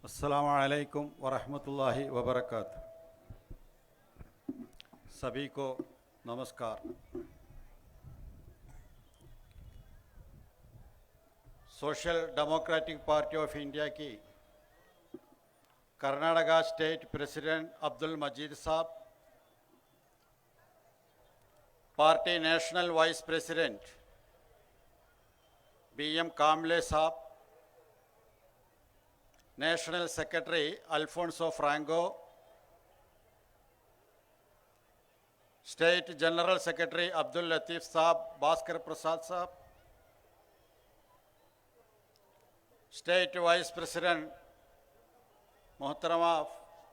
अस्सलामु अलैकुम वरहमतुल्लाहि वबरकातुह। सभी को नमस्कार। सोशल डेमोक्रेटिक पार्टी ऑफ इंडिया की Karnataka state president Abdul Majeed Sahab, party national vice president BM Kamle Sahab, national secretary Alfonso Franco, state general secretary Abdul Latif Sahab, Bhaskar Prasad Sahab, state vice president मोहतरमा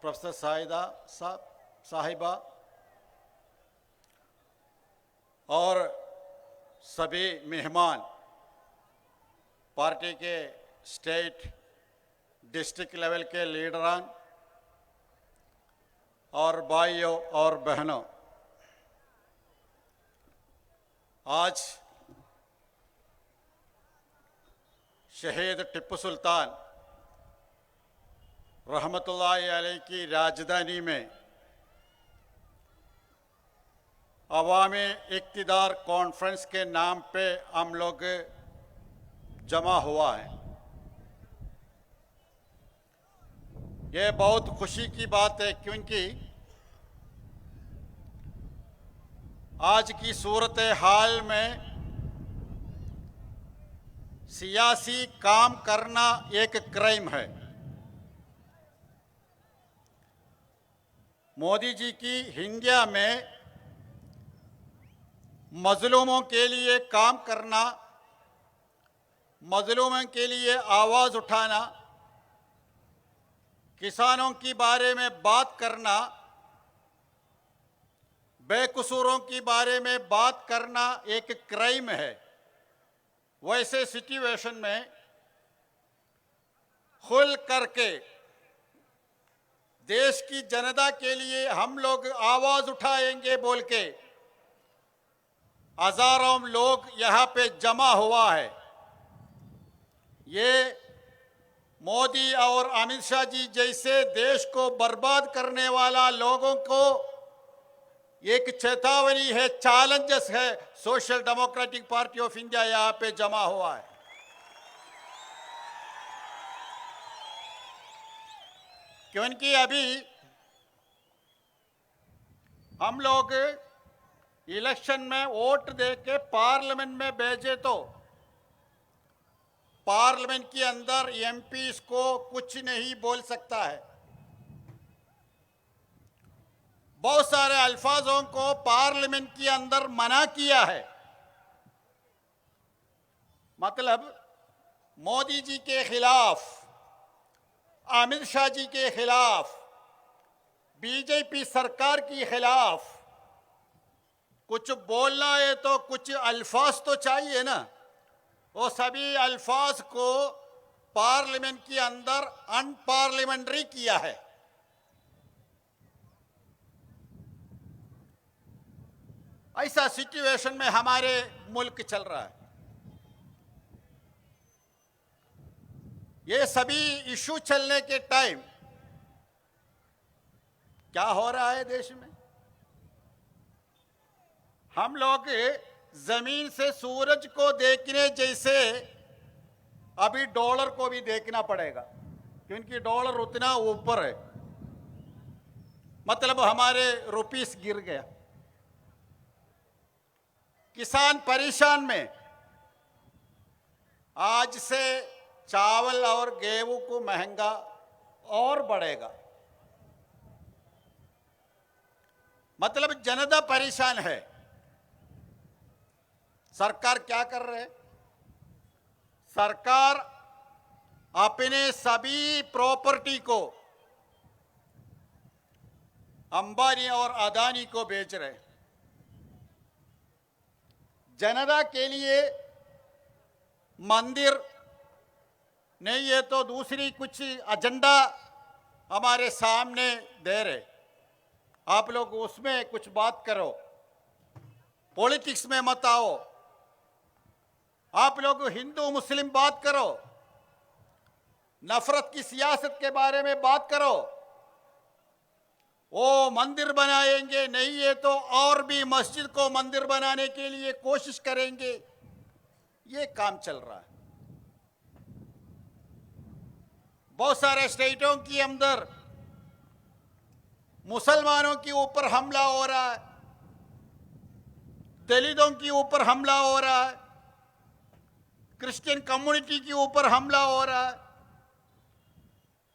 प्रोफेसर साहिदा साहिबा और सभी मेहमान, पार्टी के स्टेट डिस्ट्रिक्ट लेवल के लीडरान और भाइयों और बहनों, आज शहीद टिप्पू सुल्तान रहमतुल्लाहि अलैह की राजधानी में अवामी इक़्तिदार कॉन्फ्रेंस के नाम पे हम लोग जमा हुआ है। ये बहुत खुशी की बात है, क्योंकि आज की सूरत हाल में सियासी काम करना एक क्राइम है। मोदी जी की इंडिया में मजलूमों के लिए काम करना, मजलूमों के लिए आवाज़ उठाना, किसानों के बारे में बात करना, बेकसूरों के बारे में बात करना एक क्राइम है। वैसे सिचुएशन में खुल करके देश की जनता के लिए हम लोग आवाज उठाएंगे बोल के हजारों लोग यहाँ पे जमा हुआ है। ये मोदी और अमित शाह जी जैसे देश को बर्बाद करने वाला लोगों को एक चेतावनी है, चैलेंजेस है। सोशल डेमोक्रेटिक पार्टी ऑफ इंडिया यहाँ पे जमा हुआ है। क्योंकि अभी हम लोग इलेक्शन में वोट दे के पार्लियामेंट में भेजे तो पार्लियामेंट के अंदर एमपीज को कुछ नहीं बोल सकता है। बहुत सारे अल्फाजों को पार्लियामेंट के अंदर मना किया है। मतलब मोदी जी के खिलाफ, अमित शाह जी के खिलाफ, बीजेपी सरकार के खिलाफ कुछ बोलना है तो कुछ अल्फाज तो चाहिए ना। वो सभी अल्फाज को पार्लियामेंट के अंदर अनपार्लियामेंट्री किया है। ऐसा सिचुएशन में हमारे मुल्क चल रहा है। ये सभी इशू चलने के टाइम क्या हो रहा है देश में? हम लोग जमीन से सूरज को देखने जैसे अभी डॉलर को भी देखना पड़ेगा, क्योंकि डॉलर उतना ऊपर है। मतलब हमारे रुपीस गिर गया, किसान परेशान में। आज से चावल और गेहूं को महंगा और बढ़ेगा। मतलब जनता परेशान है। सरकार क्या कर रहे है? सरकार अपने सभी प्रॉपर्टी को अंबानी और अदानी को बेच रहे। जनता के लिए मंदिर नहीं है तो दूसरी कुछ एजेंडा हमारे सामने दे रहे। आप लोग उसमें कुछ बात करो, पॉलिटिक्स में मत आओ। आप लोग हिंदू मुस्लिम बात करो। नफरत की सियासत के बारे में बात करो। वो मंदिर बनाएंगे, नहीं है तो और भी मस्जिद को मंदिर बनाने के लिए कोशिश करेंगे। ये काम चल रहा है। बहुत सारे स्टेटों के अंदर मुसलमानों के ऊपर हमला हो रहा है, दलितों के ऊपर हमला हो रहा है, क्रिश्चियन कम्युनिटी के ऊपर हमला हो रहा है,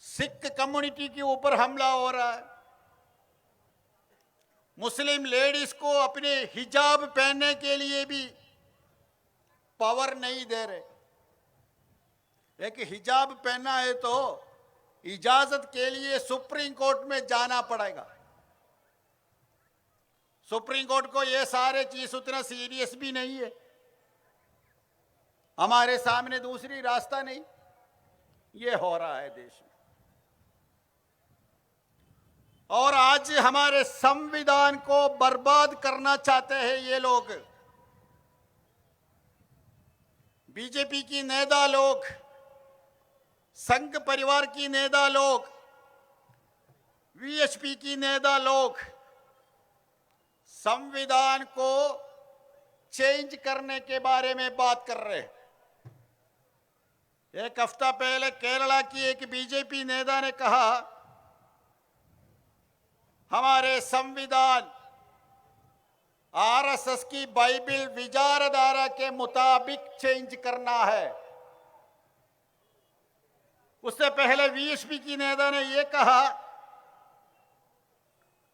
सिख कम्युनिटी के ऊपर हमला हो रहा है। मुस्लिम लेडीज को अपने हिजाब पहनने के लिए भी पावर नहीं दे रहे। एक हिजाब पहनना है तो इजाजत के लिए सुप्रीम कोर्ट में जाना पड़ेगा। सुप्रीम कोर्ट को ये सारे चीज उतना सीरियस भी नहीं है। हमारे सामने दूसरी रास्ता नहीं। ये हो रहा है देश में। और आज हमारे संविधान को बर्बाद करना चाहते हैं ये लोग। बीजेपी की नेता लोग, संघ परिवार की नेता लोग, वीएचपी की नेता लोग संविधान को चेंज करने के बारे में बात कर रहे हैं। एक हफ्ता पहले केरला की एक बीजेपी नेता ने कहा हमारे संविधान आरएसएस की बाइबिल विचारधारा के मुताबिक चेंज करना है। उससे पहले वीएचपी की नेता ने यह कहा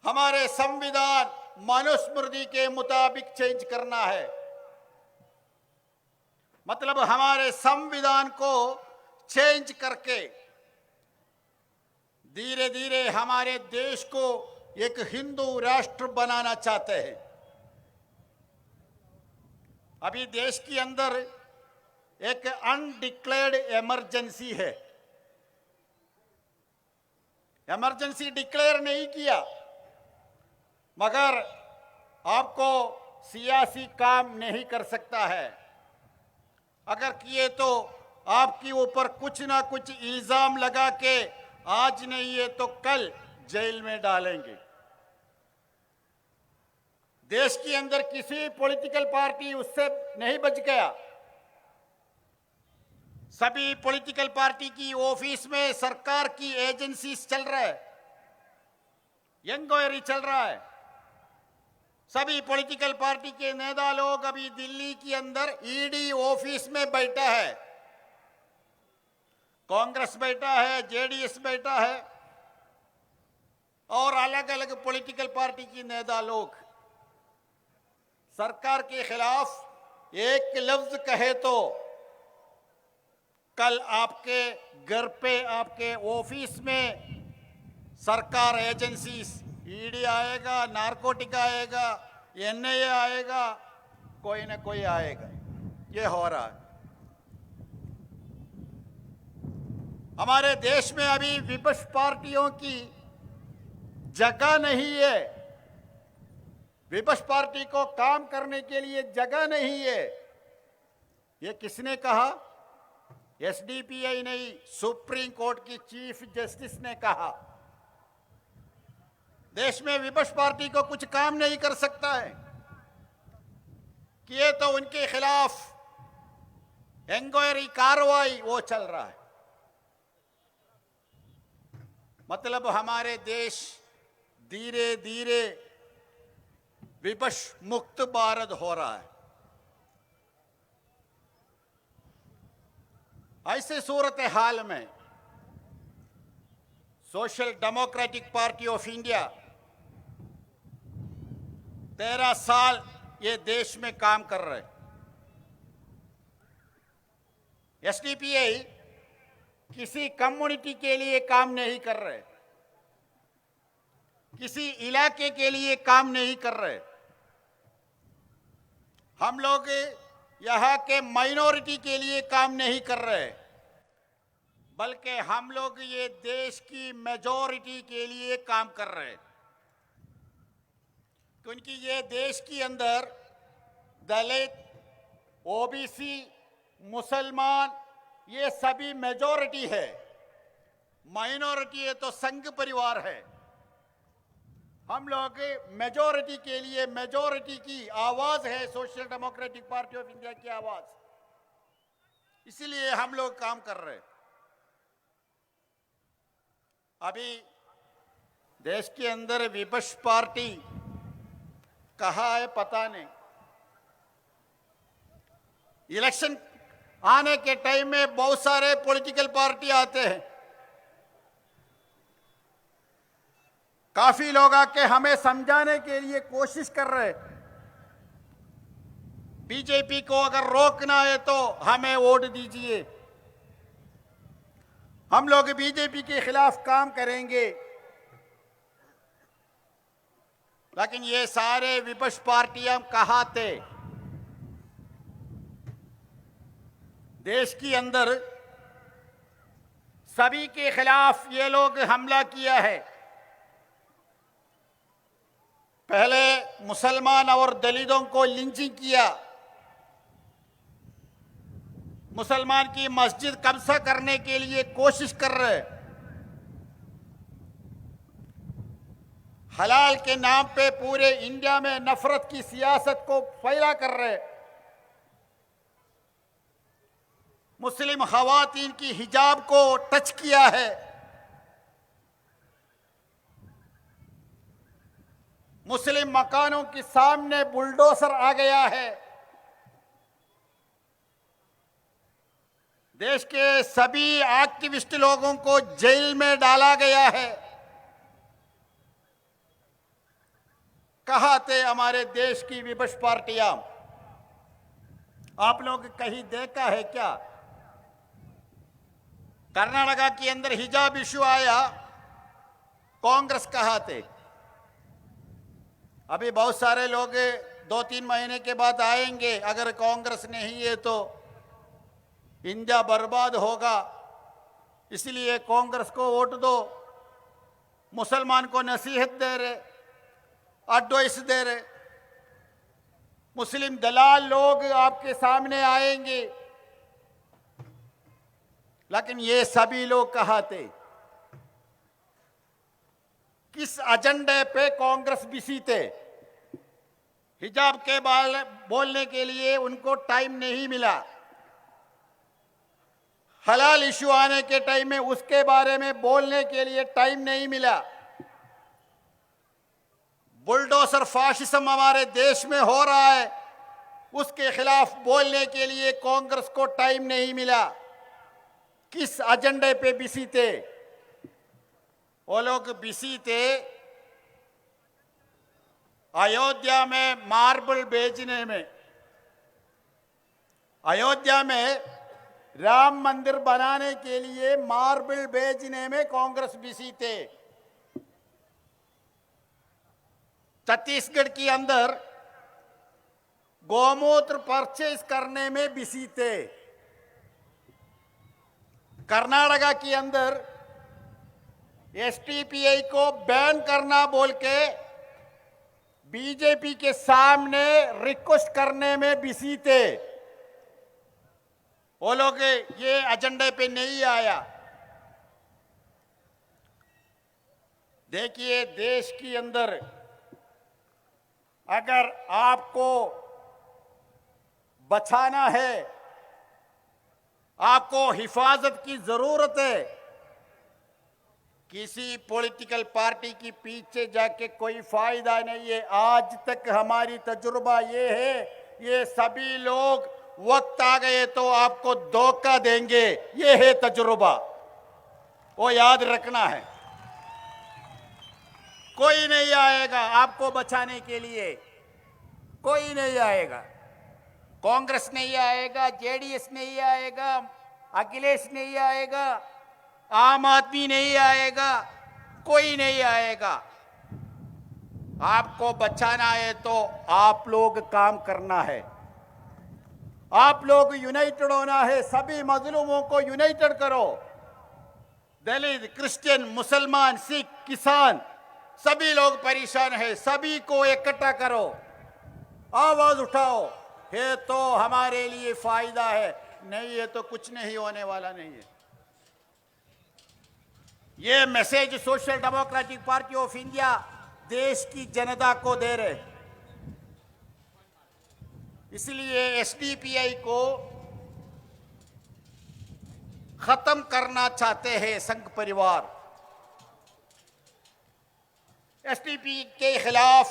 हमारे संविधान मनुस्मृति के मुताबिक चेंज करना है। मतलब हमारे संविधान को चेंज करके धीरे धीरे हमारे देश को एक हिंदू राष्ट्र बनाना चाहते हैं। अभी देश के अंदर एक अनडिक्लेयर्ड इमरजेंसी है। इमरजेंसी डिक्लेयर नहीं किया, मगर आपको सियासी काम नहीं कर सकता है। अगर किए तो आपके ऊपर कुछ ना कुछ इल्जाम लगा के आज नहीं है तो कल जेल में डालेंगे। देश के अंदर किसी पॉलिटिकल पार्टी उससे नहीं बच गया। सभी पॉलिटिकल पार्टी की ऑफिस में सरकार की एजेंसीज चल रहा है, इंक्वायरी चल रहा है। सभी पॉलिटिकल पार्टी के नेता लोग अभी दिल्ली के अंदर ईडी ऑफिस में बैठा है। कांग्रेस बैठा है, जेडीएस बैठा है और अलग अलग पॉलिटिकल पार्टी की नेता लोग सरकार के खिलाफ एक लफ्ज कहे तो कल आपके घर पे, आपके ऑफिस में सरकार एजेंसीज, ईडी आएगा, नारकोटिक आएगा, एनआईए आएगा, कोई ना कोई आएगा। ये हो रहा है। हमारे देश में अभी विपक्ष पार्टियों की जगह नहीं है। विपक्ष पार्टी को काम करने के लिए जगह नहीं है। ये किसने कहा? एसडीपीआई नहीं, सुप्रीम कोर्ट की चीफ जस्टिस ने कहा देश में विपक्ष पार्टी को कुछ काम नहीं कर सकता है। किए तो उनके खिलाफ इंक्वायरी कार्रवाई वो चल रहा है। मतलब हमारे देश धीरे धीरे विपक्ष मुक्त भारत हो रहा है। ऐसे सूरत हाल में सोशल डेमोक्रेटिक पार्टी ऑफ इंडिया 13 साल ये देश में काम कर रहे हैं। एसडीपीआई किसी कम्युनिटी के लिए काम नहीं कर रहे, किसी इलाके के लिए काम नहीं कर रहे। हम लोग यहाँ के माइनॉरिटी के लिए काम नहीं कर रहे, बल्कि हम लोग ये देश की मेजॉरिटी के लिए काम कर रहे हैं। क्योंकि ये देश के अंदर दलित, ओबीसी, मुसलमान ये सभी मेजॉरिटी है। माइनॉरिटी है तो संघ परिवार है। हम लोग मेजॉरिटी के लिए, मेजॉरिटी की आवाज है सोशल डेमोक्रेटिक पार्टी ऑफ इंडिया की आवाज, इसलिए हम लोग काम कर रहे हैं। अभी देश के अंदर विपक्ष पार्टी कहाँ है पता नहीं। इलेक्शन आने के टाइम में बहुत सारे पॉलिटिकल पार्टी आते हैं, काफी लोग आके हमें समझाने के लिए कोशिश कर रहे हैं। बीजेपी को अगर रोकना है तो हमें वोट दीजिए, हम लोग बीजेपी के खिलाफ काम करेंगे। लेकिन ये सारे विपक्ष पार्टियां कहाँ थे? देश के अंदर सभी के खिलाफ ये लोग हमला किया है। पहले मुसलमान और दलितों को लिंचिंग किया, मुसलमान की मस्जिद कब्जा करने के लिए कोशिश कर रहे, हलाल के नाम पे पूरे इंडिया में नफरत की सियासत को फैला कर रहे, मुस्लिम खवातीन की हिजाब को टच किया है, मुस्लिम मकानों के सामने बुलडोजर आ गया है। देश के सभी एक्टिविस्ट लोगों को जेल में डाला गया है। कहाँ थे हमारे देश की विपक्ष पार्टियां? आप लोग कहीं देखा है क्या? कर्नाटका के अंदर हिजाब इशू आया, कांग्रेस कहाँ थे? अभी बहुत सारे लोग 2-3 महीने के बाद आएंगे, अगर कांग्रेस नहीं है तो इंडिया बर्बाद होगा, इसलिए कांग्रेस को वोट दो। मुसलमान को नसीहत दे रहे, एडवाइस दे रहे, मुस्लिम दलाल लोग आपके सामने आएंगे। लेकिन ये सभी लोग कहाँ थे? किस एजेंडे पे कांग्रेस बिजी थे? हिजाब के बारे बोलने के लिए उनको टाइम नहीं मिला, हलाल इशू आने के टाइम में उसके बारे में बोलने के लिए टाइम नहीं मिला, बुलडोजर फाशिज्म हमारे देश में हो रहा है, उसके खिलाफ बोलने के लिए कांग्रेस को टाइम नहीं मिला। किस एजेंडे पे बिजी थे? वो लोग बिजी थे अयोध्या में मार्बल बेचने में। अयोध्या में राम मंदिर बनाने के लिए मार्बल बेचने में कांग्रेस बिजी थे। छत्तीसगढ़ के अंदर गोमूत्र परचेज करने में बिजी थे। कर्नाटका के अंदर एसटीपीआई को बैन करना बोल के बीजेपी के सामने रिक्वेस्ट करने में बिजी थे। वो लोग ये एजेंडे पे नहीं आया। देखिए, देश के अंदर अगर आपको बचाना है, आपको हिफाजत की जरूरत है, किसी पॉलिटिकल पार्टी के पीछे जाके कोई फायदा नहीं है। आज तक हमारी तजुर्बा ये है, ये सभी लोग वक्त आ गए तो आपको धोखा देंगे, ये है तजुर्बा, वो याद रखना है। कोई नहीं आएगा आपको बचाने के लिए, कोई नहीं आएगा। कांग्रेस नहीं आएगा, जेडीएस नहीं आएगा, अखिलेश नहीं आएगा, आम आदमी नहीं आएगा, कोई नहीं आएगा। आपको बचाना है तो आप लोग काम करना है, आप लोग यूनाइटेड होना है। सभी मजलूमों को यूनाइटेड करो, दलित, क्रिश्चियन, मुसलमान, सिख, किसान, सभी लोग परेशान है, सभी को इकट्ठा करो, आवाज उठाओ। है तो हमारे लिए फायदा है, नहीं है तो कुछ नहीं होने वाला नहीं है। ये message social Democratic Party of India देश की जनता को दे रहे। इसलिए एसडीपीआई को खत्म करना चाहते हैं संघ परिवार। एसडीपी के खिलाफ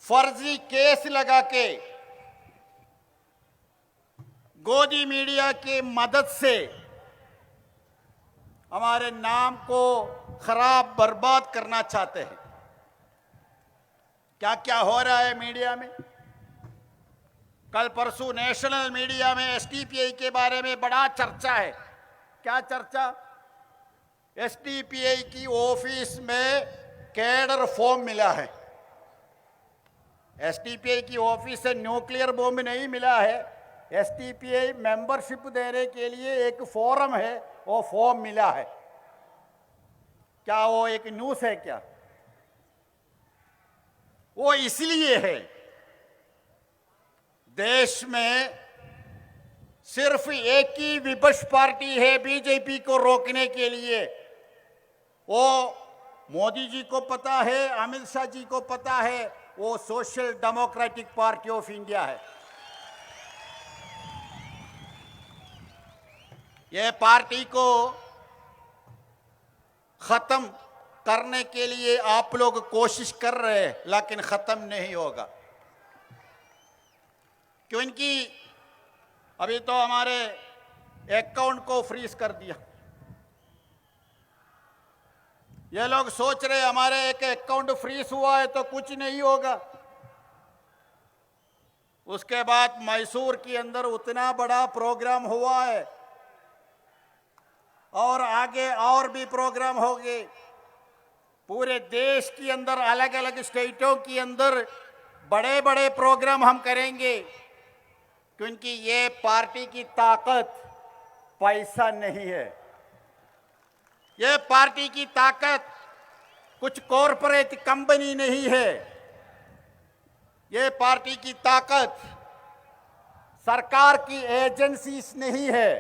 फर्जी केस लगा के गोदी मीडिया की मदद से हमारे नाम को खराब बर्बाद करना चाहते हैं। क्या क्या हो रहा है मीडिया में? कल परसों नेशनल मीडिया में एसडीपीआई के बारे में बड़ा चर्चा है। क्या चर्चा? एसडीपीआई की ऑफिस में कैडर फॉर्म मिला है। एसडीपीआई की ऑफिस से न्यूक्लियर बॉम्ब नहीं मिला है। एसडीपीआई मेंबरशिप देने के लिए एक फॉर्म है, वो फॉर्म मिला है। क्या वो एक न्यूज़ है क्या? वो इसलिए है, देश में सिर्फ एक ही विपक्ष पार्टी है बीजेपी को रोकने के लिए। वो मोदी जी को पता है, अमित शाह जी को पता है, वो सोशल डेमोक्रेटिक पार्टी ऑफ इंडिया है। ये पार्टी को खत्म करने के लिए आप लोग कोशिश कर रहे हैं, लेकिन खत्म नहीं होगा। क्योंकि अभी तो हमारे अकाउंट को फ्रीज कर दिया। ये लोग सोच रहे हमारे एक अकाउंट फ्रीज हुआ है तो कुछ नहीं होगा। उसके बाद मैसूर के अंदर उतना बड़ा प्रोग्राम हुआ है और आगे और भी प्रोग्राम होंगे। पूरे देश के अंदर अलग अलग स्टेटों के अंदर बड़े बड़े प्रोग्राम हम करेंगे, क्योंकि ये पार्टी की ताकत पैसा नहीं है। ये पार्टी की ताकत कुछ कॉरपोरेट कंपनी नहीं है। ये पार्टी की ताकत सरकार की एजेंसीज नहीं है।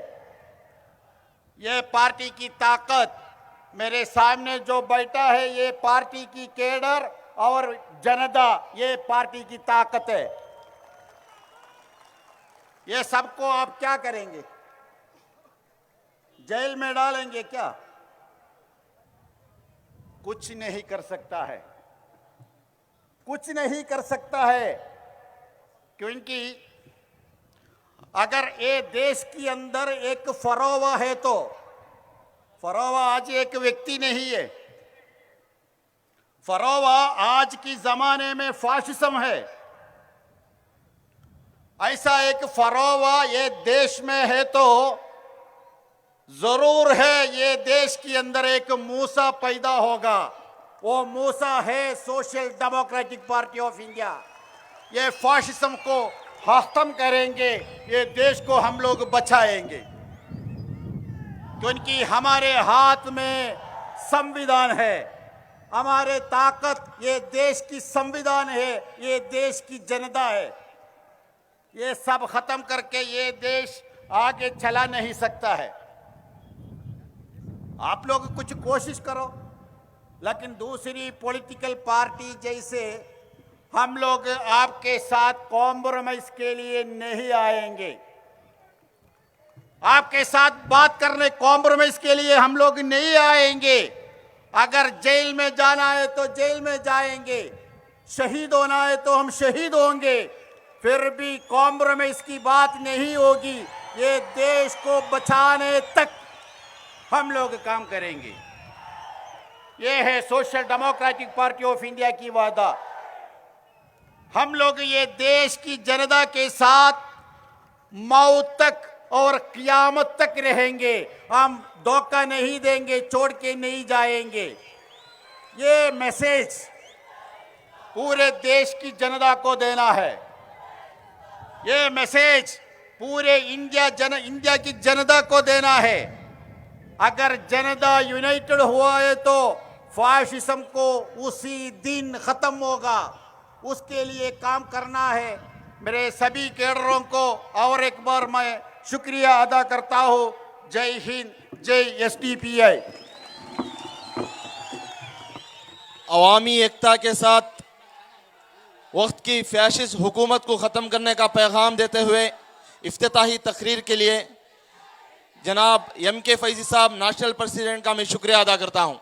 ये पार्टी की ताकत मेरे सामने जो बैठा है, ये पार्टी की कैडर और जनता, ये पार्टी की ताकत है। ये सबको आप क्या करेंगे? जेल में डालेंगे क्या? कुछ नहीं कर सकता है, कुछ नहीं कर सकता है। क्योंकि अगर ये देश के अंदर एक फरोवा है तो फरोवा आज एक व्यक्ति नहीं है। फरोवा आज की जमाने में फाशिज्म है। ऐसा एक फरोवा ये देश में है तो जरूर है ये देश के अंदर एक मूसा पैदा होगा। वो मूसा है सोशल डेमोक्रेटिक पार्टी ऑफ इंडिया। ये फाशिज्म को खत्म करेंगे, ये देश को हम लोग बचाएंगे। क्योंकि हमारे हाथ में संविधान है, हमारे ताकत ये देश की संविधान है, ये देश की जनता है। ये सब खत्म करके ये देश आगे चला नहीं सकता है। आप लोग कुछ कोशिश करो, लेकिन दूसरी पॉलिटिकल पार्टी जैसे हम लोग आपके साथ कॉम्प्रोमाइज के लिए नहीं आएंगे। आपके साथ बात करने कॉम्प्रोमाइज के लिए हम लोग नहीं आएंगे। अगर जेल में जाना है तो जेल में जाएंगे, शहीद होना है तो हम शहीद होंगे, फिर भी कॉम्प्रोमाइज की बात नहीं होगी। ये देश को बचाने तक हम लोग काम करेंगे। ये है सोशल डेमोक्रेटिक पार्टी ऑफ इंडिया की वादा। हम लोग ये देश की जनता के साथ मौत तक और क़यामत तक रहेंगे। हम धोखा नहीं देंगे, छोड़ के नहीं जाएंगे। ये मैसेज पूरे देश की जनता को देना है। ये मैसेज पूरे इंडिया की जनता को देना है। अगर जनता यूनाइटेड हुआ है तो फाशिज्म को उसी दिन खत्म होगा। उसके लिए काम करना है। मेरे सभी कैडरों को और एक बार मैं शुक्रिया अदा करता हूँ। जय हिंद, जय एसडीपीआई। अवामी एकता के साथ वक्त की फैशिस्ट हुकूमत को ख़त्म करने का पैगाम देते हुए इफ्तिताही तकरीर के लिए जनाब एम के फैजी साहब नेशनल प्रेसिडेंट का मैं शुक्रिया अदा करता हूँ।